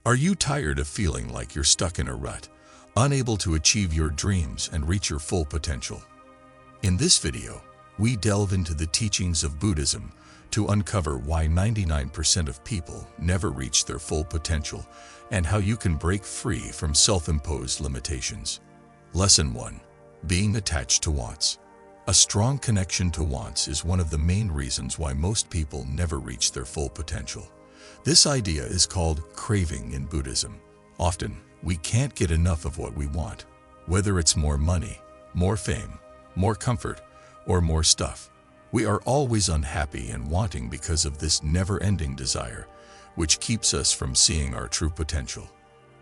Are you tired of feeling like you're stuck in a rut, unable to achieve your dreams and reach your full potential? In this video, we delve into the teachings of Buddhism to uncover why 99% of people never reach their full potential and how you can break free from self-imposed limitations. Lesson 1. Being attached to wants. A strong connection to wants is one of the main reasons why most people never reach their full potential. This idea is called craving in Buddhism. Often, we can't get enough of what we want, whether it's more money, more fame, more comfort, or more stuff. We are always unhappy and wanting because of this never-ending desire, which keeps us from seeing our true potential.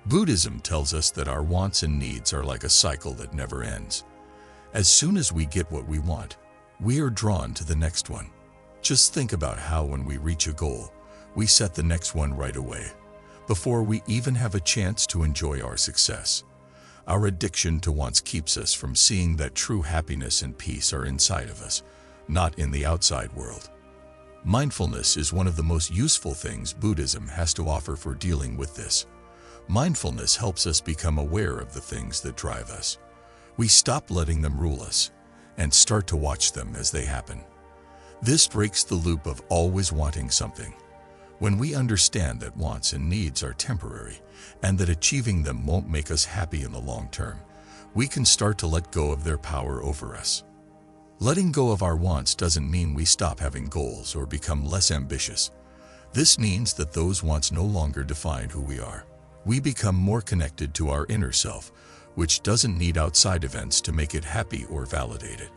Buddhism tells us that our wants and needs are like a cycle that never ends. As soon as we get what we want, we are drawn to the next one. Just think about how when we reach a goal, we set the next one right away, before we even have a chance to enjoy our success. Our addiction to wants keeps us from seeing that true happiness and peace are inside of us, not in the outside world. Mindfulness is one of the most useful things Buddhism has to offer for dealing with this. Mindfulness helps us become aware of the things that drive us. We stop letting them rule us and start to watch them as they happen. This breaks the loop of always wanting something. When we understand that wants and needs are temporary and that achieving them won't make us happy in the long term, we can start to let go of their power over us. Letting go of our wants doesn't mean we stop having goals or become less ambitious. This means that those wants no longer define who we are. We become more connected to our inner self, which doesn't need outside events to make it happy or validated.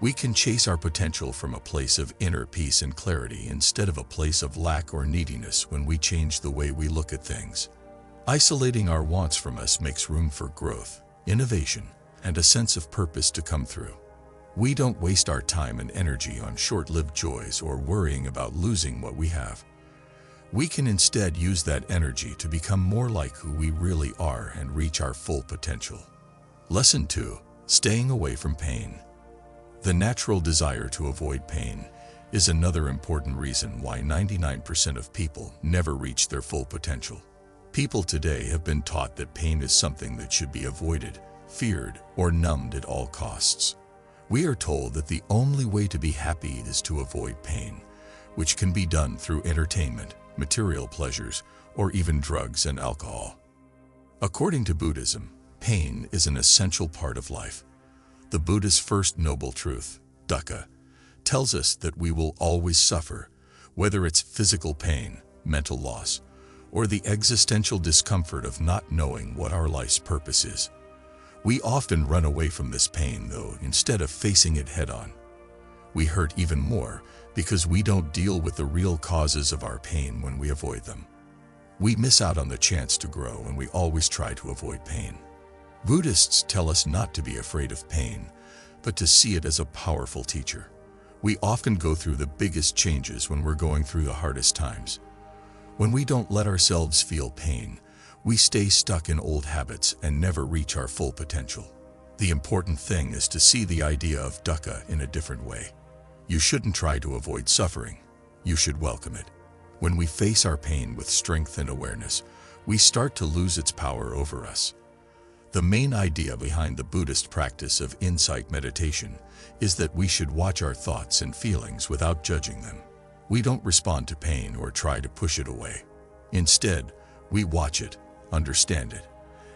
We can chase our potential from a place of inner peace and clarity instead of a place of lack or neediness when we change the way we look at things. Isolating our wants from us makes room for growth, innovation, and a sense of purpose to come through. We don't waste our time and energy on short-lived joys or worrying about losing what we have. We can instead use that energy to become more like who we really are and reach our full potential. Lesson 2. Staying away from pain. The natural desire to avoid pain is another important reason why 99% of people never reach their full potential. People today have been taught that pain is something that should be avoided, feared, or numbed at all costs. We are told that the only way to be happy is to avoid pain, which can be done through entertainment, material pleasures, or even drugs and alcohol. According to Buddhism, pain is an essential part of life. The Buddha's first noble truth, dukkha, tells us that we will always suffer, whether it's physical pain, mental loss, or the existential discomfort of not knowing what our life's purpose is. We often run away from this pain, though, instead of facing it head-on. We hurt even more because we don't deal with the real causes of our pain when we avoid them. We miss out on the chance to grow when we always try to avoid pain. Buddhists tell us not to be afraid of pain, but to see it as a powerful teacher. We often go through the biggest changes when we're going through the hardest times. When we don't let ourselves feel pain, we stay stuck in old habits and never reach our full potential. The important thing is to see the idea of dukkha in a different way. You shouldn't try to avoid suffering. You should welcome it. When we face our pain with strength and awareness, we start to lose its power over us. The main idea behind the Buddhist practice of insight meditation is that we should watch our thoughts and feelings without judging them. We don't respond to pain or try to push it away. Instead, we watch it, understand it,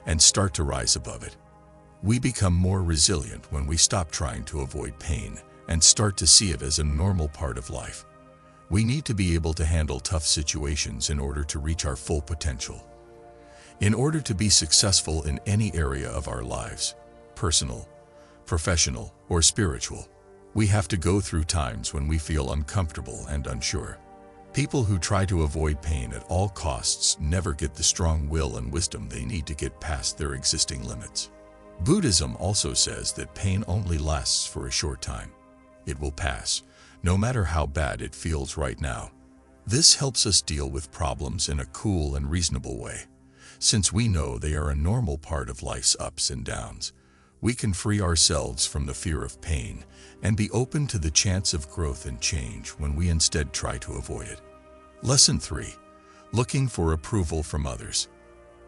and start to rise above it. We become more resilient when we stop trying to avoid pain and start to see it as a normal part of life. We need to be able to handle tough situations in order to reach our full potential. In order to be successful in any area of our lives, personal, professional, or spiritual, we have to go through times when we feel uncomfortable and unsure. People who try to avoid pain at all costs never get the strong will and wisdom they need to get past their existing limits. Buddhism also says that pain only lasts for a short time. It will pass, no matter how bad it feels right now. This helps us deal with problems in a cool and reasonable way. Since we know they are a normal part of life's ups and downs, we can free ourselves from the fear of pain and be open to the chance of growth and change when we instead try to avoid it. Lesson 3. looking for approval from others.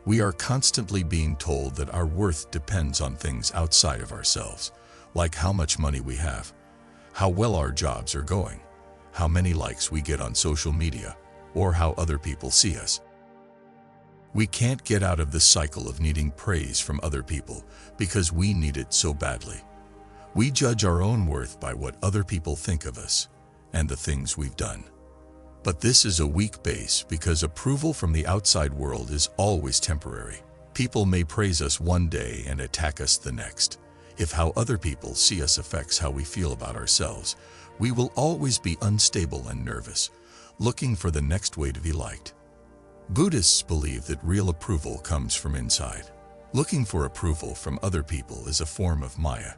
We are constantly being told that our worth depends on things outside of ourselves, like how much money we have, how well our jobs are going, how many likes we get on social media, or how other people see us. We can't get out of the cycle of needing praise from other people because we need it so badly. We judge our own worth by what other people think of us and the things we've done. But this is a weak base because approval from the outside world is always temporary. People may praise us one day and attack us the next. If how other people see us affects how we feel about ourselves, we will always be unstable and nervous, looking for the next way to be liked. Buddhists believe that real approval comes from inside. Looking for approval from other people is a form of Maya,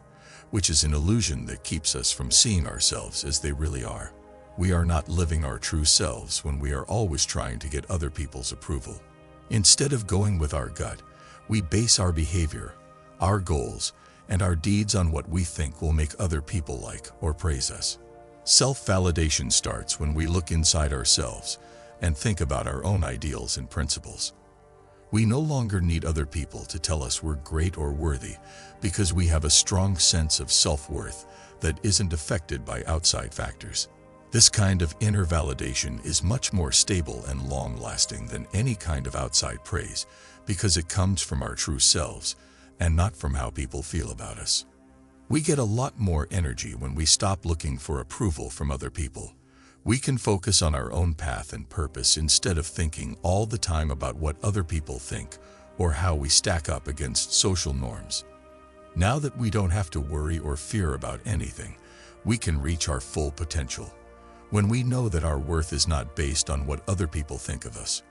which is an illusion that keeps us from seeing ourselves as they really are. We are not living our true selves when we are always trying to get other people's approval. Instead of going with our gut, we base our behavior, our goals, and our deeds on what we think will make other people like or praise us. Self-validation starts when we look inside ourselves and think about our own ideals and principles. We no longer need other people to tell us we're great or worthy because we have a strong sense of self-worth that isn't affected by outside factors. This kind of inner validation is much more stable and long-lasting than any kind of outside praise because it comes from our true selves and not from how people feel about us. We get a lot more energy when we stop looking for approval from other people. We can focus on our own path and purpose instead of thinking all the time about what other people think or how we stack up against social norms. Now that we don't have to worry or fear about anything, we can reach our full potential. When we know that our worth is not based on what other people think of us,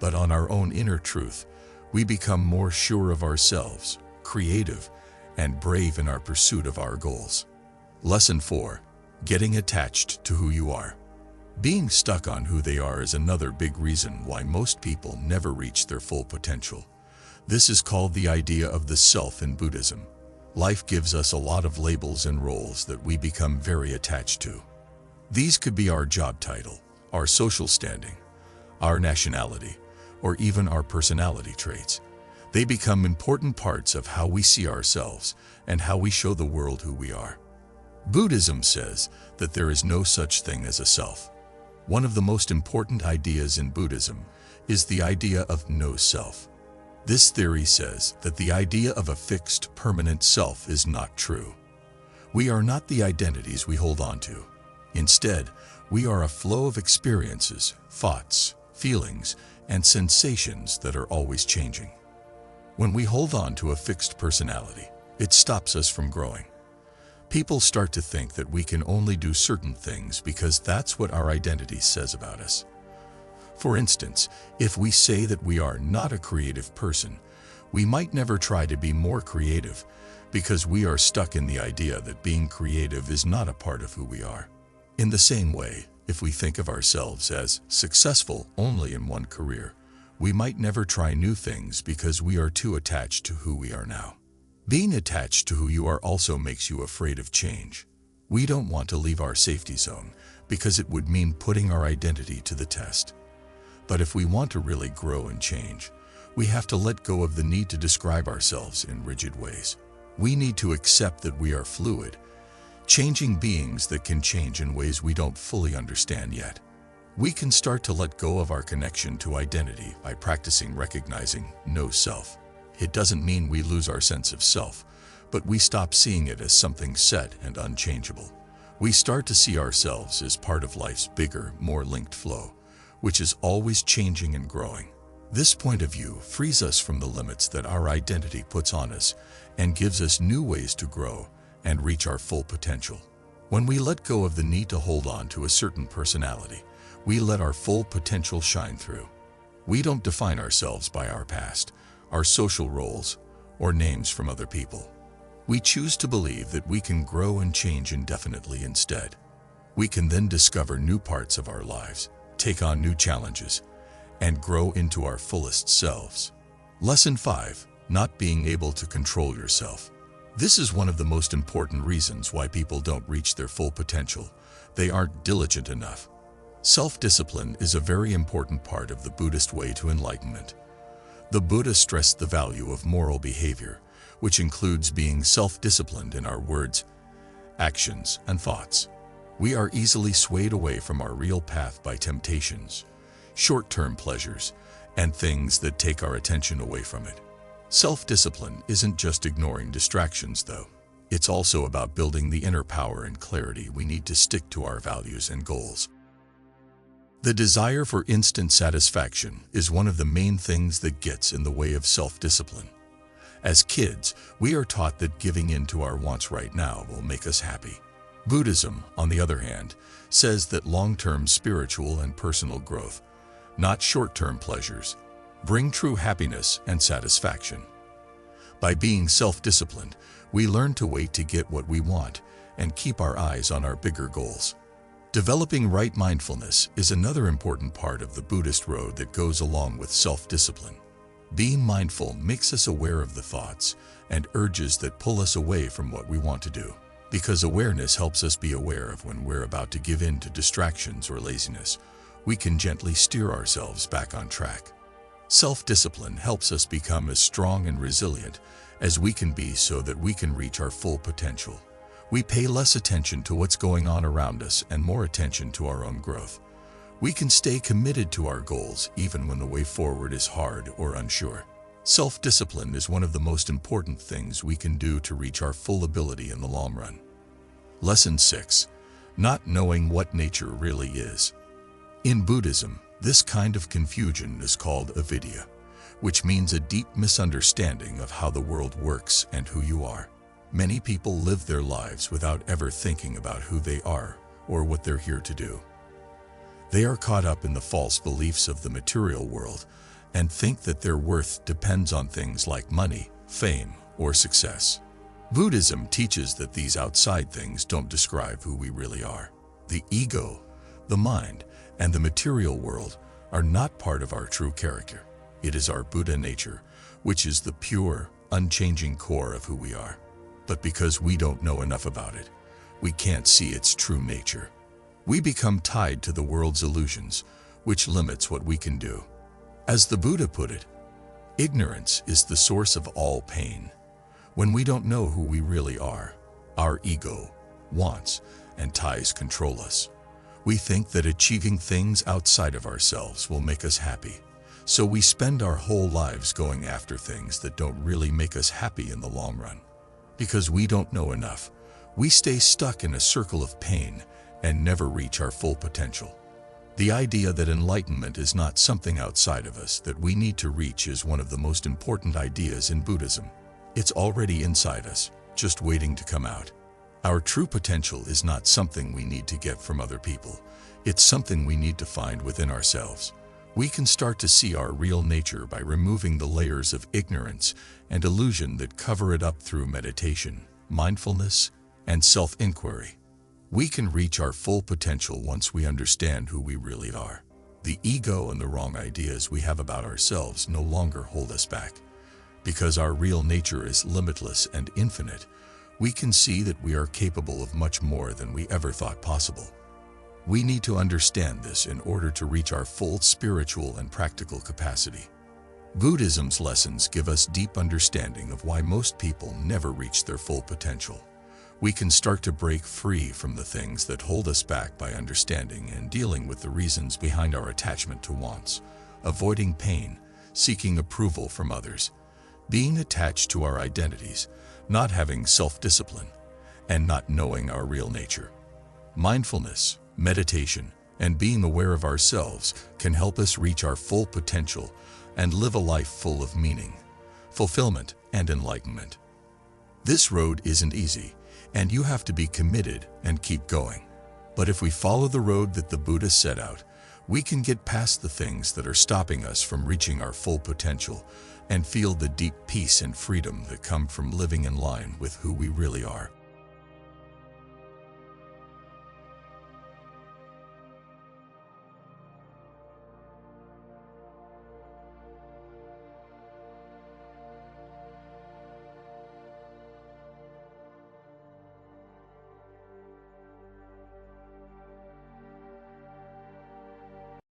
but on our own inner truth, we become more sure of ourselves, creative, and brave in our pursuit of our goals. Lesson 4. Getting attached to who you are. Being stuck on who they are is another big reason why most people never reach their full potential. This is called the idea of the self in Buddhism. Life gives us a lot of labels and roles that we become very attached to. These could be our job title, our social standing, our nationality, or even our personality traits. They become important parts of how we see ourselves and how we show the world who we are. Buddhism says that there is no such thing as a self. One of the most important ideas in Buddhism is the idea of no self. This theory says that the idea of a fixed, permanent self is not true. We are not the identities we hold on to. Instead, we are a flow of experiences, thoughts, feelings, and sensations that are always changing. When we hold on to a fixed personality, it stops us from growing. People start to think that we can only do certain things because that's what our identity says about us. For instance, if we say that we are not a creative person, we might never try to be more creative because we are stuck in the idea that being creative is not a part of who we are. In the same way, if we think of ourselves as successful only in one career, we might never try new things because we are too attached to who we are now. Being attached to who you are also makes you afraid of change. We don't want to leave our safety zone because it would mean putting our identity to the test. But if we want to really grow and change, we have to let go of the need to describe ourselves in rigid ways. We need to accept that we are fluid, changing beings that can change in ways we don't fully understand yet. We can start to let go of our connection to identity by practicing recognizing no self. It doesn't mean we lose our sense of self, but we stop seeing it as something set and unchangeable. We start to see ourselves as part of life's bigger, more linked flow, which is always changing and growing. This point of view frees us from the limits that our identity puts on us and gives us new ways to grow and reach our full potential. When we let go of the need to hold on to a certain personality, we let our full potential shine through. We don't define ourselves by our past, our social roles, or names from other people. We choose to believe that we can grow and change indefinitely instead. We can then discover new parts of our lives, take on new challenges, and grow into our fullest selves. Lesson 5. Not being able to control yourself. This is one of the most important reasons why people don't reach their full potential. They aren't diligent enough. Self-discipline is a very important part of the Buddhist way to enlightenment. The Buddha stressed the value of moral behavior, which includes being self-disciplined in our words, actions, and thoughts. We are easily swayed away from our real path by temptations, short-term pleasures, and things that take our attention away from it. Self-discipline isn't just ignoring distractions, though. It's also about building the inner power and clarity we need to stick to our values and goals. The desire for instant satisfaction is one of the main things that gets in the way of self-discipline. As kids, we are taught that giving in to our wants right now will make us happy. Buddhism, on the other hand, says that long-term spiritual and personal growth, not short-term pleasures, bring true happiness and satisfaction. By being self-disciplined, we learn to wait to get what we want and keep our eyes on our bigger goals. Developing right mindfulness is another important part of the Buddhist road that goes along with self-discipline. Being mindful makes us aware of the thoughts and urges that pull us away from what we want to do, because awareness helps us be aware of when we're about to give in to distractions or laziness. We can gently steer ourselves back on track. Self-discipline helps us become as strong and resilient as we can be so that we can reach our full potential. We pay less attention to what's going on around us and more attention to our own growth. We can stay committed to our goals even when the way forward is hard or unsure. Self-discipline is one of the most important things we can do to reach our full ability in the long run. Lesson 6. Not knowing what nature really is. In Buddhism, this kind of confusion is called avidya, which means a deep misunderstanding of how the world works and who you are. Many people live their lives without ever thinking about who they are or what they're here to do. They are caught up in the false beliefs of the material world and think that their worth depends on things like money, fame, or success. Buddhism teaches that these outside things don't describe who we really are. The ego, the mind, and the material world are not part of our true character. It is our Buddha nature, which is the pure, unchanging core of who we are. But because we don't know enough about it, we can't see its true nature. We become tied to the world's illusions, which limits what we can do. As the Buddha put it, ignorance is the source of all pain. When we don't know who we really are, our ego, wants, and ties control us. We think that achieving things outside of ourselves will make us happy, so we spend our whole lives going after things that don't really make us happy in the long run. Because we don't know enough, we stay stuck in a circle of pain and never reach our full potential. The idea that enlightenment is not something outside of us that we need to reach is one of the most important ideas in Buddhism. It's already inside us, just waiting to come out. Our true potential is not something we need to get from other people. It's something we need to find within ourselves. We can start to see our real nature by removing the layers of ignorance and illusion that cover it up through meditation, mindfulness, and self-inquiry. We can reach our full potential once we understand who we really are. The ego and the wrong ideas we have about ourselves no longer hold us back. Because our real nature is limitless and infinite, we can see that we are capable of much more than we ever thought possible. We need to understand this in order to reach our full spiritual and practical capacity. Buddhism's lessons give us deep understanding of why most people never reach their full potential. We can start to break free from the things that hold us back by understanding and dealing with the reasons behind our attachment to wants, avoiding pain, seeking approval from others, being attached to our identities, not having self-discipline, and not knowing our real nature. Mindfulness, meditation, and being aware of ourselves can help us reach our full potential and live a life full of meaning, fulfillment, and enlightenment. This road isn't easy, and you have to be committed and keep going. But if we follow the road that the Buddha set out, we can get past the things that are stopping us from reaching our full potential and feel the deep peace and freedom that come from living in line with who we really are.